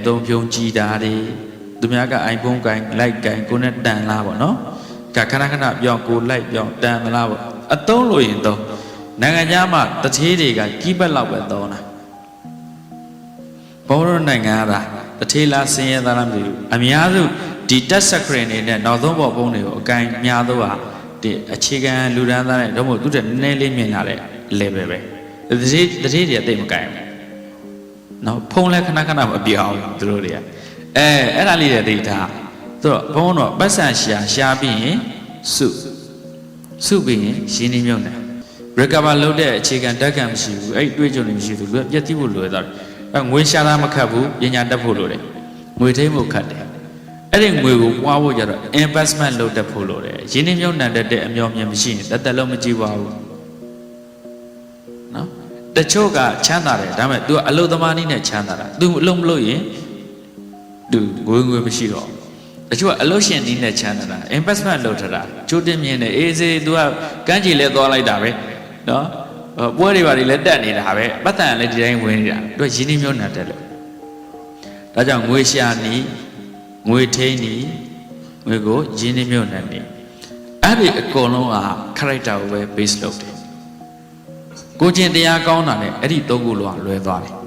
သုံးပြုံးကြည်တာတွေသူများက iPhone ကိုင်လိုက်ကိုင်ကိုနဲ့တန်လားပေါ့နော်ခဏခဏပြောင်းကိုလိုက်ပြောင်းတန်မလားပေါ့အသုံးလို့ရင်တော့နိုင်ငံခြားမှာတထေးတွေကကြီးပက်လောက်ပဲသုံးတာဘုံတို့နိုင်ငံကတထေးလားဆင်းရဲသားလားမသိဘူးအများစုဒီတက်စခရင်နေနဲ့နောက်ဆုံးပေါ်ပုံးတွေကိုအကင်များတော့ဟာဒီအခြေခံလူဒန်းသားနဲ့တော့မဟုတ်သူတည်းနည်းနည်းလေးမြင်လာတဲ့ level ပဲတထေးတွေကတိတ်မကင်ဘူးနော်ဖုံးလဲခဏခဏမပြောင်းသူတို့တွေကအဲ့ဒါလေးတွေသိထားဆိုတော့ဘုံတော့ပတ်စံရှာပြီးရင်စုပြီးရင်ရင်းနှီးမြုပ်နေ recover လုပ်တဲ့အခြေခံတက်ကံမရှိဘူးအဲ့တွေးကြုံနေမရှိဘူးပြည့်တိဖို့လွယ်သွားတယ်ငွေရှာတာမခတ်ဘူးပညာတတ်ဖို့လိုတယ်ငွေထိန်းဖို့ခတ်တယ်အဲ့ဒီငွေကိုပွားဖို့ကြတော့ investment လုပ်တတ်ဖို့လိုတယ်ရင်းနှီးမြုပ်နှံတဲ့အမျှော်မြင်မရှိရင်တက်လုံးမကြည့်ပါဘူးနော်တချို့ကချမ်းသာတယ်ဒါပေမဲ့ तू အလုပ်သမားနည်းနဲ့ချမ်းသာတာ तू အလုပ်မလုပ်ရင် तू ငွေမရှိတော့တချို့ကအလုပ်ရှင်နည်းနဲ့ချမ်းသာတာ investment လုပ်ထားတာချိုးတင်မြင်တယ်အေးစေး तू ကကန်းချီလဲသွားလိုက်တာပဲနော်ပွဲတွေပါတွေလည်းတက်နေတာပဲပတ်သက်လည်းဒီတိုင်းဝင်နေတာ तू ရင်းနှီးမြုပ်နှံတယ်လို့ဒါကြောင့်ငွေရှာနည်းငွေထိန်းနည်းငွေကိုရင်းနှီးမြုပ်နှံနည်းအဲ့ဒီအကုန်လုံးက character ကိုပဲ base လုပ်တယ်ကိုကျင်တရားကောင်းတာနဲ့အဲ့ဒီသုံးခုလုံးကလွဲသွားတယ်